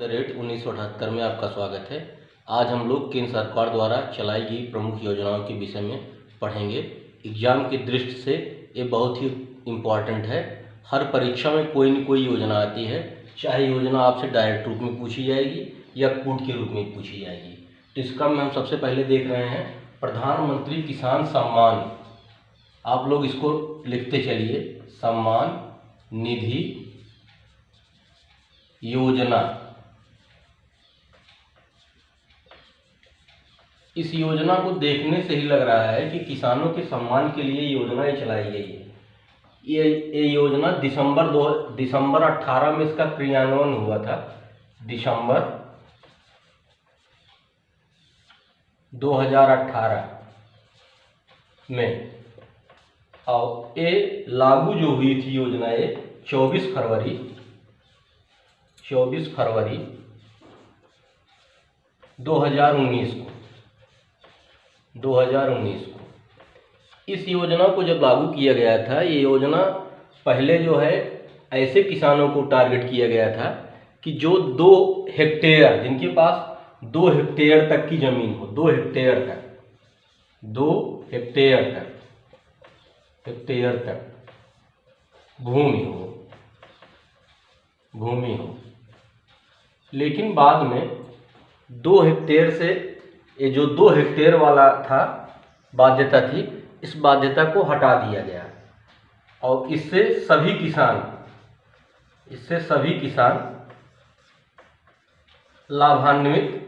1978 में आपका स्वागत है। आज हम लोग केंद्र सरकार द्वारा चलाई गई प्रमुख योजनाओं के विषय में पढ़ेंगे। एग्जाम की दृष्टि से ये बहुत ही इम्पॉर्टेंट है। हर परीक्षा में कोई न कोई योजना आती है, चाहे योजना आपसे डायरेक्ट रूप में पूछी जाएगी या कोड के रूप में पूछी जाएगी। तो इस क्रम में हम सबसे पहले देख रहे हैं प्रधानमंत्री किसान सम्मान। आप लोग इसको लिखते चलिए, सम्मान निधि योजना। इस योजना को देखने से ही लग रहा है कि किसानों के सम्मान के लिए योजनाएं चलाई गई है। ये योजना दिसंबर 18 में इसका क्रियान्वयन हुआ था, दिसंबर 2018 में। और ये लागू जो हुई थी योजना ये 24 फरवरी 2019 को। इस योजना को जब लागू किया गया था, ये योजना पहले जो है ऐसे किसानों को टारगेट किया गया था कि जो 2 हेक्टेयर, जिनके पास 2 हेक्टेयर तक की जमीन हो, 2 हेक्टेयर तक भूमि हो। लेकिन बाद में 2 हेक्टेयर से ये जो 2 हेक्टेयर वाला था बाध्यता थी, इस बाध्यता को हटा दिया गया और इससे सभी किसान लाभान्वित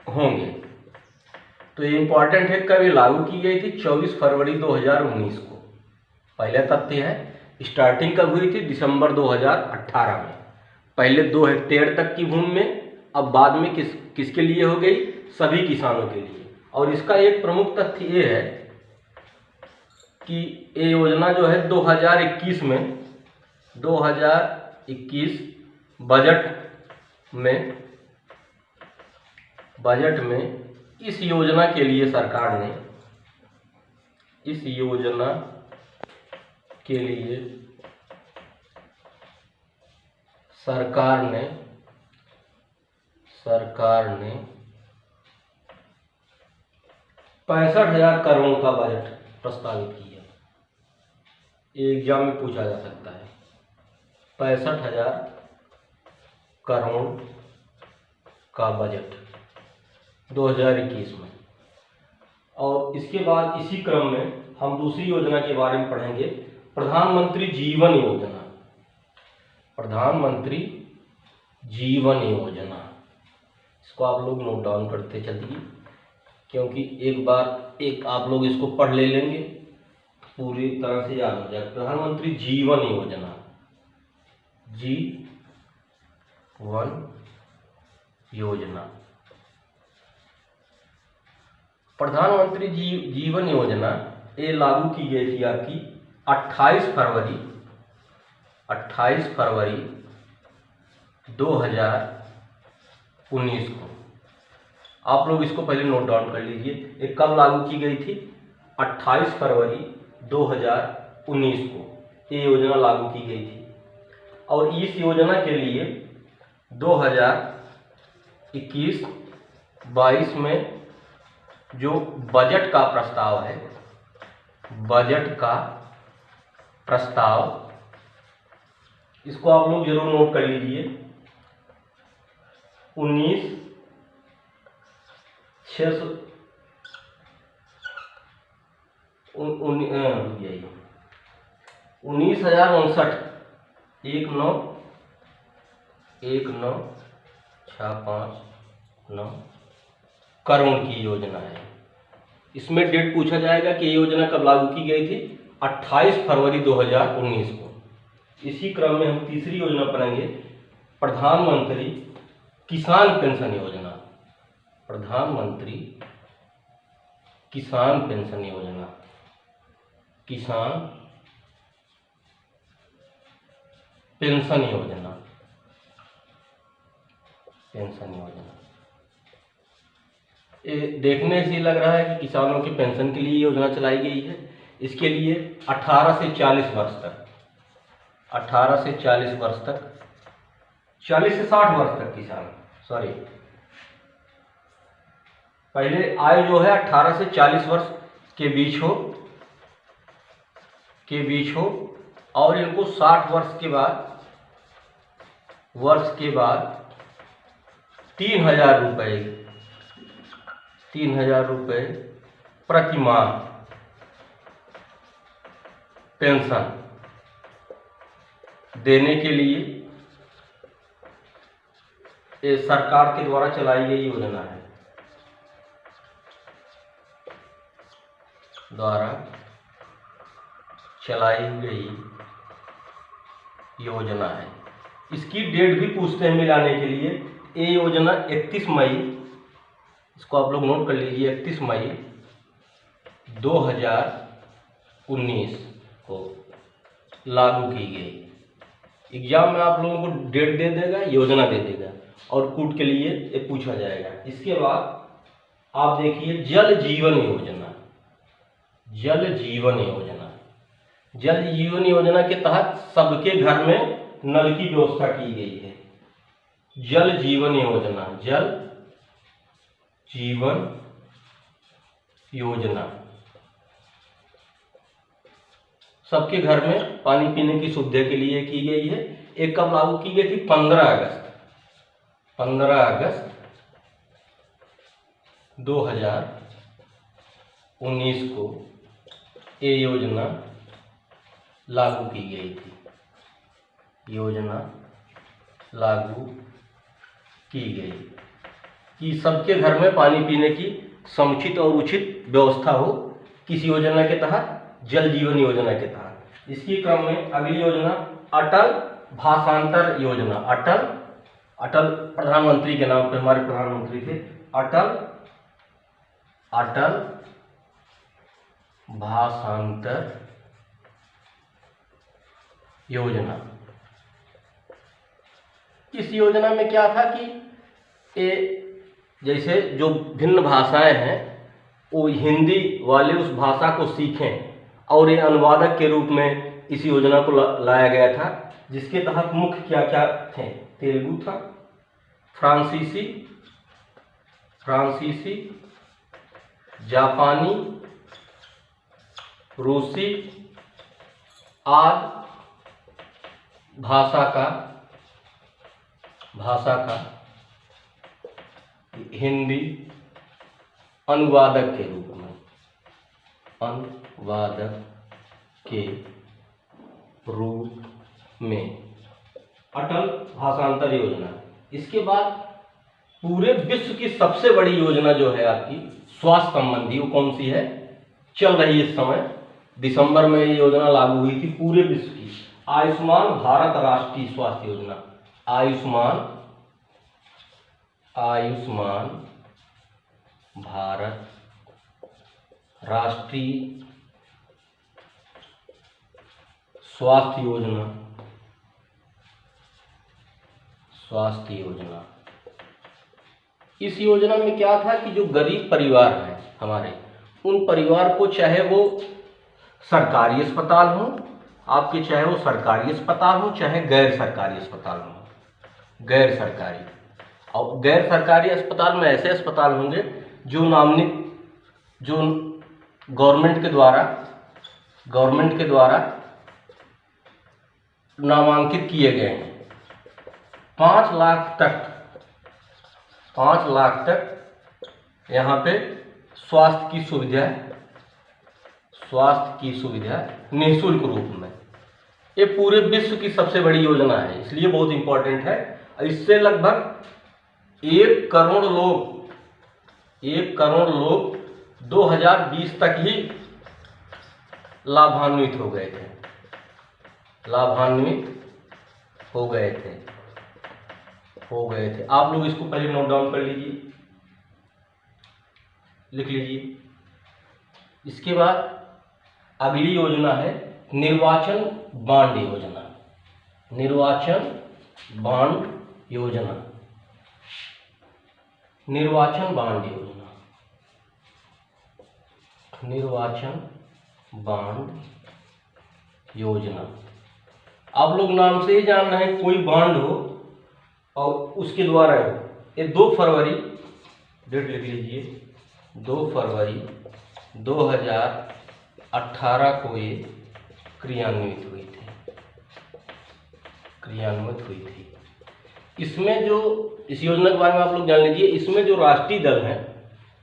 होंगे। तो ये इम्पॉर्टेंट है, कब लागू की गई थी? 24 फरवरी 2019 को। पहला तथ्य है, स्टार्टिंग कब हुई थी? दिसंबर 2018 में। पहले 2 हेक्टेयर तक की भूमि में, अब बाद में किसके लिए हो गई? सभी किसानों के लिए। और इसका एक प्रमुख तथ्य ये है कि ये योजना जो है 2021 बजट में इस योजना के लिए सरकार ने 65,000 करोड़ का बजट प्रस्तावित किया। ये एग्जाम में पूछा जा सकता है। 65,000 करोड़ का बजट 2021 में। और इसके बाद इसी क्रम में हम दूसरी योजना के बारे में पढ़ेंगे, प्रधानमंत्री जीवन योजना। इसको आप लोग नोट डाउन करते चलिए, क्योंकि एक आप लोग इसको पढ़ लेंगे पूरी तरह से याद हो जाएगा। प्रधानमंत्री जीवन योजना, प्रधानमंत्री जीवन योजना ये लागू की गई थी आपकी 28 फरवरी 2019 को। आप लोग इसको पहले नोट डाउन कर लीजिए। ये कब लागू की गई थी? 28 फरवरी 2019 को ये योजना लागू की गई थी। और इस योजना के लिए 2021-22 में जो बजट का प्रस्ताव, इसको आप लोग जरूर नोट कर लीजिए। 19,659 करोड़ की योजना है। इसमें डेट पूछा जाएगा कि ये योजना कब लागू की गई थी? 28 फरवरी 2019 को। इसी क्रम में हम तीसरी योजना पढ़ेंगे, प्रधानमंत्री किसान पेंशन योजना। किसान पेंशन योजना। ये देखने से लग रहा है कि किसानों के पेंशन के लिए योजना चलाई गई है। इसके लिए 18 से 40 वर्ष तक 18 से 40 वर्ष तक, 40 से 60 वर्ष तक किसान, सॉरी, पहले आयु जो है 18 से 40 वर्ष के बीच हो और इनको 60 वर्ष के बाद 3,000 रुपये प्रति माह पेंशन देने के लिए ये सरकार के द्वारा चलाई गई योजना है, इसकी डेट भी पूछते हैं मिलाने के लिए। ये योजना 31 मई, इसको आप लोग नोट कर लीजिए, 31 मई 2019 को लागू की गई। एग्जाम में आप लोगों को डेट दे देगा, योजना दे देगा और कूट के लिए ये पूछा जाएगा। इसके बाद आप देखिए जल जीवन योजना के तहत सबके घर में नल की व्यवस्था की गई है। जल जीवन योजना सबके घर में पानी पीने की सुविधा के लिए की गई है। एक कब लागू की गई थी? 15 अगस्त 2019 को ये योजना लागू की गई थी। कि सबके घर में पानी पीने की समुचित और उचित व्यवस्था हो, किस योजना के तहत? जल जीवन योजना के तहत। इसकी क्रम में अगली योजना अटल भाषांतर योजना। अटल प्रधानमंत्री के नाम पे हमारे प्रधानमंत्री थे। अटल भाषांतर योजना। इस योजना में क्या था कि ये जैसे जो भिन्न भाषाएं हैं वो हिंदी वाले उस भाषा को सीखें और ये अनुवादक के रूप में इस योजना को लाया गया था, जिसके तहत मुख्य क्या क्या थे? तेलुगु था, फ्रांसीसी, जापानी, रूसी आदि भाषा का हिंदी अनुवादक के रूप में अटल भाषांतर योजना। इसके बाद पूरे विश्व की सबसे बड़ी योजना जो है आपकी स्वास्थ्य संबंधी, वो कौन सी है? चल रही है इस समय, दिसंबर में ये योजना लागू हुई थी पूरे विश्व की। आयुष्मान भारत राष्ट्रीय स्वास्थ्य योजना। आयुष्मान भारत राष्ट्रीय स्वास्थ्य योजना। इस योजना में क्या था कि जो गरीब परिवार हैं हमारे, उन परिवार को चाहे वो सरकारी अस्पताल हो आपके, चाहे वो सरकारी अस्पताल हो चाहे गैर सरकारी अस्पताल हो, गैर सरकारी अस्पताल में ऐसे अस्पताल होंगे जो गवर्नमेंट के द्वारा नामांकित किए गए हैं। 5 लाख तक यहाँ पे स्वास्थ्य की सुविधा निःशुल्क रूप में। ये पूरे विश्व की सबसे बड़ी योजना है, इसलिए बहुत इंपॉर्टेंट है। इससे लगभग 1 करोड़ लोग 2020 तक ही लाभान्वित हो गए थे। आप लोग इसको पहले नोट डाउन कर लीजिए, लिख लीजिए। इसके बाद अगली योजना है निर्वाचन बांड योजना। निर्वाचन बांड योजना। आप लोग नाम से ही जान रहे हैं, कोई बॉन्ड हो और उसके द्वारा हो। ये 2 फरवरी, डेट लिख लीजिए, 2 फरवरी 2018 को ये क्रियान्वित हुई थी। इसमें जो इस योजना के बारे में आप लोग जान लीजिए, इसमें जो राष्ट्रीय दल हैं,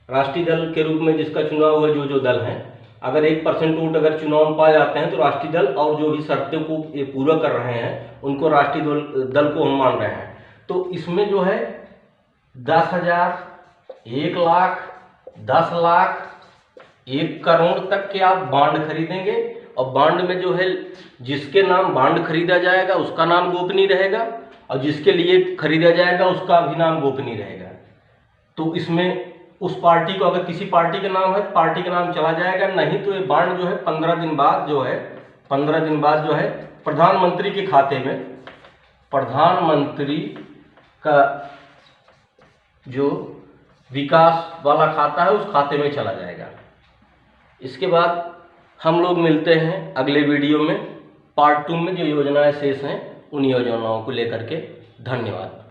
राष्ट्रीय दल के रूप में जिसका चुनाव हुआ, जो दल हैं, अगर 1% वोट अगर चुनाव में पाए जाते हैं तो राष्ट्रीय दल और जो भी शर्तों को ये पूरा कर रहे हैं उनको राष्ट्रीय दल को हम मान रहे हैं। तो इसमें जो है 10,000, 1 लाख, 10 लाख, 1 करोड़ तक के आप बॉन्ड खरीदेंगे। और बॉन्ड में जो है जिसके नाम बॉन्ड खरीदा जाएगा उसका नाम गोपनीय रहेगा और जिसके लिए खरीदा जाएगा उसका भी नाम गोपनीय रहेगा। तो इसमें उस पार्टी को, अगर किसी पार्टी का नाम है तो पार्टी का नाम चला जाएगा, नहीं तो ये बॉन्ड जो है 15 दिन बाद जो है प्रधानमंत्री के खाते में, प्रधानमंत्री का जो विकास वाला खाता है उस खाते में चला जाएगा। इसके बाद हम लोग मिलते हैं अगले वीडियो में, पार्ट 2 में जो योजनाएं शेष हैं उन योजनाओं को लेकर के। धन्यवाद।